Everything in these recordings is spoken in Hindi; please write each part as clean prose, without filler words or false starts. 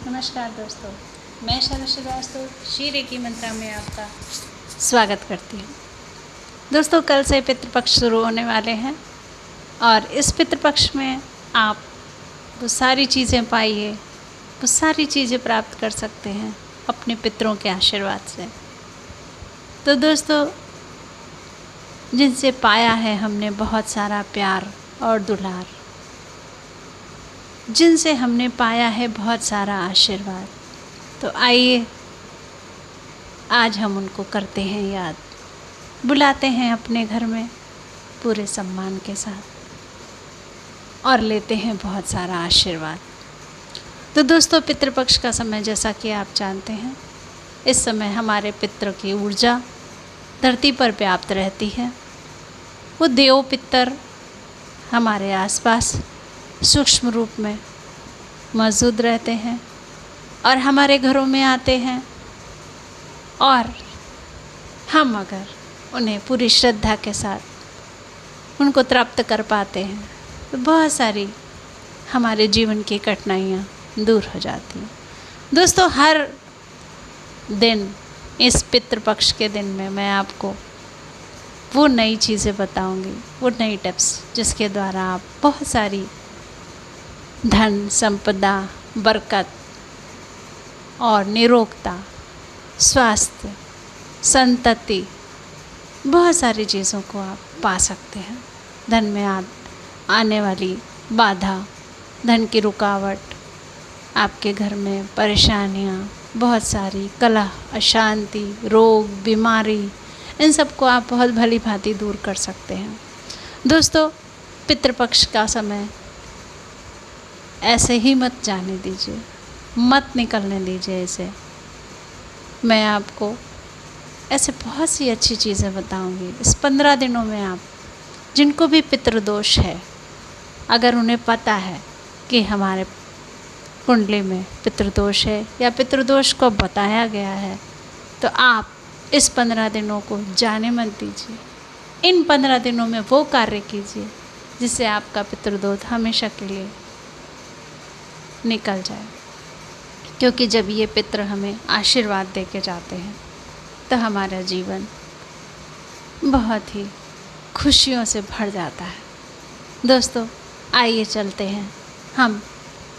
नमस्कार दोस्तों, मैं शरद श्रीवास्तव श्री रेकी मंत्रा में आपका स्वागत करती हूँ। दोस्तों, कल से पितृपक्ष शुरू होने वाले हैं और इस पितृपक्ष में आप वो सारी चीज़ें पाइए, वो सारी चीज़ें प्राप्त कर सकते हैं अपने पितरों के आशीर्वाद से। तो दोस्तों, जिनसे पाया है हमने बहुत सारा प्यार और दुलार, जिनसे हमने पाया है बहुत सारा आशीर्वाद, तो आइए आज हम उनको करते हैं याद, बुलाते हैं अपने घर में पूरे सम्मान के साथ और लेते हैं बहुत सारा आशीर्वाद। तो दोस्तों, पितृपक्ष का समय जैसा कि आप जानते हैं, इस समय हमारे पितरों की ऊर्जा धरती पर व्याप्त रहती है। वो देव पितर हमारे आसपास सूक्ष्म रूप में मौजूद रहते हैं और हमारे घरों में आते हैं, और हम अगर उन्हें पूरी श्रद्धा के साथ उनको तृप्त कर पाते हैं तो बहुत सारी हमारे जीवन की कठिनाइयाँ दूर हो जाती हैं। दोस्तों, हर दिन इस पितृपक्ष के दिन में मैं आपको वो नई चीज़ें बताऊंगी, वो नई टिप्स जिसके द्वारा आप बहुत सारी धन, संपदा, बरकत और निरोगता, स्वास्थ्य, संतति, बहुत सारी चीज़ों को आप पा सकते हैं। धन में आने वाली बाधा, धन की रुकावट, आपके घर में परेशानियाँ, बहुत सारी कलह, अशांति, रोग, बीमारी, इन सब को आप बहुत भली भांति दूर कर सकते हैं। दोस्तों, पितृपक्ष का समय ऐसे ही मत जाने दीजिए, मत निकलने दीजिए इसे। मैं आपको ऐसे बहुत सी अच्छी चीज़ें बताऊंगी। इस 15 दिनों में आप जिनको भी पितृदोष है, अगर उन्हें पता है कि हमारे कुंडली में पितृदोष है या पितृदोष को बताया गया है, तो आप इस 15 दिनों को जाने मत दीजिए। इन 15 दिनों में वो कार्य कीजिए जिससे आपका पितृदोष हमेशा के लिए निकल जाए। क्योंकि जब ये पितर हमें आशीर्वाद दे के जाते हैं तो हमारा जीवन बहुत ही खुशियों से भर जाता है। दोस्तों, आइए चलते हैं हम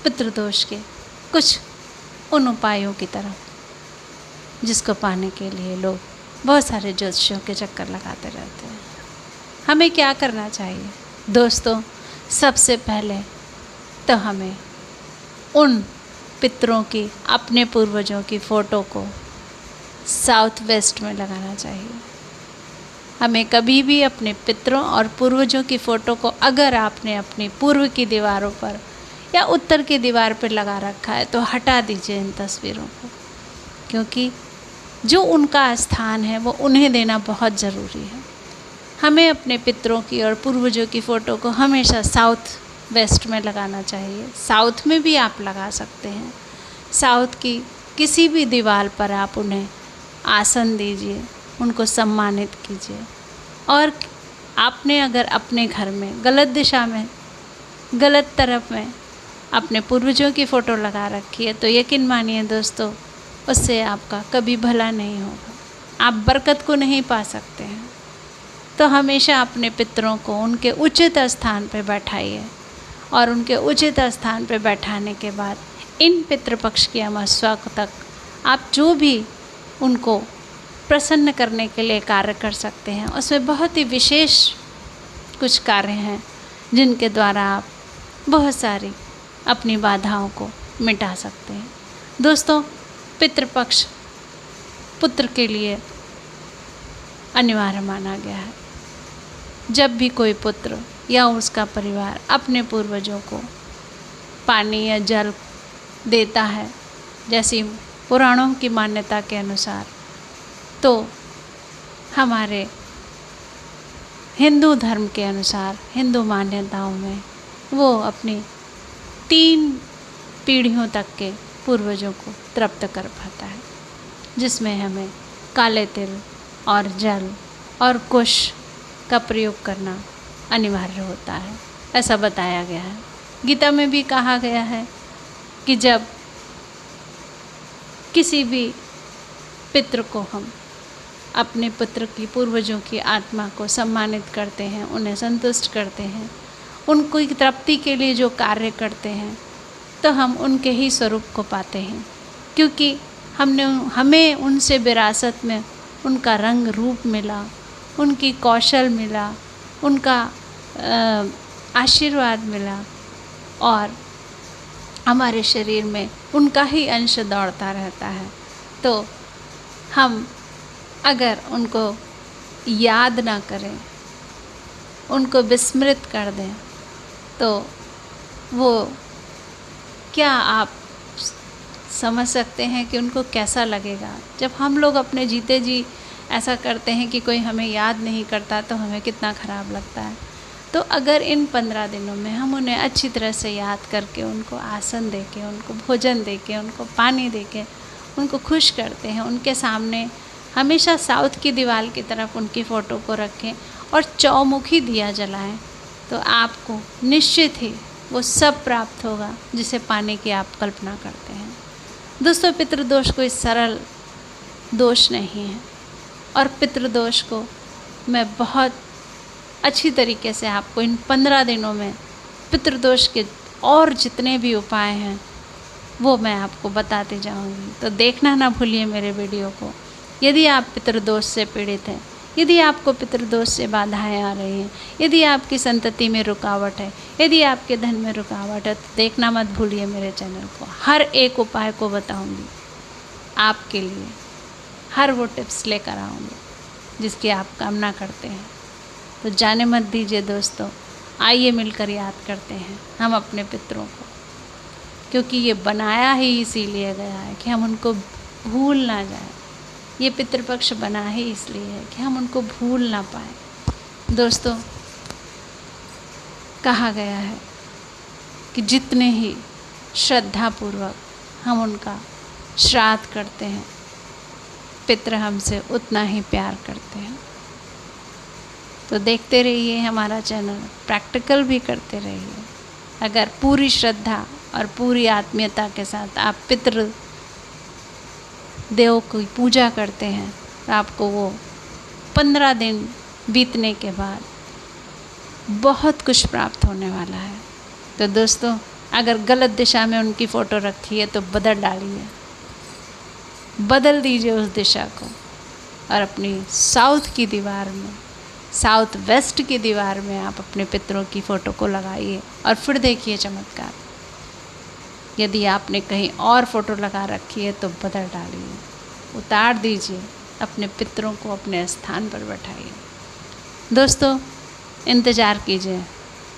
पितृदोष के कुछ उन उपायों की तरफ जिसको पाने के लिए लोग बहुत सारे ज्योतिषियों के चक्कर लगाते रहते हैं। हमें क्या करना चाहिए? दोस्तों, सबसे पहले तो हमें उन पितरों की, अपने पूर्वजों की फ़ोटो को साउथ वेस्ट में लगाना चाहिए। हमें कभी भी अपने पितरों और पूर्वजों की फ़ोटो को, अगर आपने अपनी पूर्व की दीवारों पर या उत्तर की दीवार पर लगा रखा है तो हटा दीजिए इन तस्वीरों को, क्योंकि जो उनका स्थान है वो उन्हें देना बहुत ज़रूरी है। हमें अपने पितरों की और पूर्वजों की फ़ोटो को हमेशा साउथ वेस्ट में लगाना चाहिए। साउथ में भी आप लगा सकते हैं। साउथ की किसी भी दीवार पर आप उन्हें आसन दीजिए, उनको सम्मानित कीजिए। और आपने अगर अपने घर में गलत दिशा में, गलत तरफ में अपने पूर्वजों की फ़ोटो लगा रखी है तो यकीन मानिए दोस्तों, उससे आपका कभी भला नहीं होगा, आप बरकत को नहीं पा सकते हैं। तो हमेशा अपने पितरों को उनके उचित स्थान पर बैठाइए, और उनके उचित स्थान पर बैठाने के बाद इन पितृपक्ष की अमावस्या तक आप जो भी उनको प्रसन्न करने के लिए कार्य कर सकते हैं, उसमें बहुत ही विशेष कुछ कार्य हैं जिनके द्वारा आप बहुत सारी अपनी बाधाओं को मिटा सकते हैं। दोस्तों, पितृपक्ष पुत्र के लिए अनिवार्य माना गया है। जब भी कोई पुत्र या उसका परिवार अपने पूर्वजों को पानी या जल देता है, जैसी पुराणों की मान्यता के अनुसार, तो हमारे हिंदू धर्म के अनुसार, हिंदू मान्यताओं में वो अपनी 3 पीढ़ियों तक के पूर्वजों को तृप्त कर पाता है, जिसमें हमें काले तिल और जल और कुश का प्रयोग करना अनिवार्य होता है, ऐसा बताया गया है। गीता में भी कहा गया है कि जब किसी भी पितृ को हम अपने पुत्र की, पूर्वजों की आत्मा को सम्मानित करते हैं, उन्हें संतुष्ट करते हैं, उनको तृप्ति के लिए जो कार्य करते हैं, तो हम उनके ही स्वरूप को पाते हैं, क्योंकि हमें उनसे विरासत में उनका रंग रूप मिला, उनकी कौशल मिला, उनका आशीर्वाद मिला, और हमारे शरीर में उनका ही अंश दौड़ता रहता है। तो हम अगर उनको याद ना करें, उनको विस्मृत कर दें, तो वो क्या आप समझ सकते हैं कि उनको कैसा लगेगा। जब हम लोग अपने जीते जी ऐसा करते हैं कि कोई हमें याद नहीं करता, तो हमें कितना ख़राब लगता है। तो अगर इन 15 दिनों में हम उन्हें अच्छी तरह से याद करके, उनको आसन दे के, उनको भोजन दे के, उनको पानी दे के, उनको खुश करते हैं, उनके सामने हमेशा साउथ की दीवार की तरफ उनकी फ़ोटो को रखें और चौमुखी दिया जलाएं, तो आपको निश्चित ही वो सब प्राप्त होगा जिसे पाने की आप कल्पना करते हैं। दोस्तों, पितृदोष कोई सरल दोष नहीं है, और पितृदोष को मैं बहुत अच्छी तरीके से आपको इन 15 दिनों में पितृदोष के और जितने भी उपाय हैं वो मैं आपको बताते जाऊंगी। तो देखना ना भूलिए मेरे वीडियो को। यदि आप पितृदोष से पीड़ित हैं, यदि आपको पितृदोष से बाधाएं आ रही हैं, यदि आपकी संतति में रुकावट है, यदि आपके धन में रुकावट है, तो देखना मत भूलिए मेरे चैनल को। हर एक उपाय को बताऊंगी आपके लिए, हर वो टिप्स लेकर आऊँगी जिसकी आप कामना करते हैं। तो जाने मत दीजिए दोस्तों, आइए मिलकर याद करते हैं हम अपने पितरों को, क्योंकि ये बनाया ही इसीलिए गया है कि हम उनको भूल ना जाए। ये पितृपक्ष बना ही इसलिए है कि हम उनको भूल ना पाए। दोस्तों, कहा गया है कि जितने ही श्रद्धापूर्वक हम उनका श्राद्ध करते हैं, पितृ हमसे उतना ही प्यार करते हैं। तो देखते रहिए हमारा चैनल, प्रैक्टिकल भी करते रहिए। अगर पूरी श्रद्धा और पूरी आत्मीयता के साथ आप पितृ देव की पूजा करते हैं, तो आपको वो 15 दिन बीतने के बाद बहुत कुछ प्राप्त होने वाला है। तो दोस्तों, अगर गलत दिशा में उनकी फ़ोटो रखी है तो बदल डालिए, बदल दीजिए उस दिशा को, और अपनी साउथ की दीवार में, साउथ वेस्ट की दीवार में आप अपने पितरों की फ़ोटो को लगाइए, और फिर देखिए चमत्कार। यदि आपने कहीं और फ़ोटो लगा रखी है तो बदल डालिए, उतार दीजिए, अपने पितरों को अपने स्थान पर बैठाइए। दोस्तों, इंतज़ार कीजिए,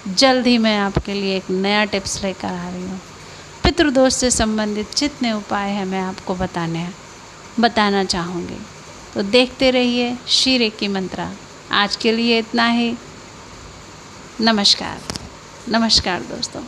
जल्द ही मैं आपके लिए एक नया टिप्स लेकर आ रही हूँ। पितृदोष से संबंधित जितने उपाय हैं मैं आपको बताना चाहूँगी। तो देखते रहिए श्री रेकी मंत्रा। आज के लिए इतना ही। नमस्कार दोस्तों।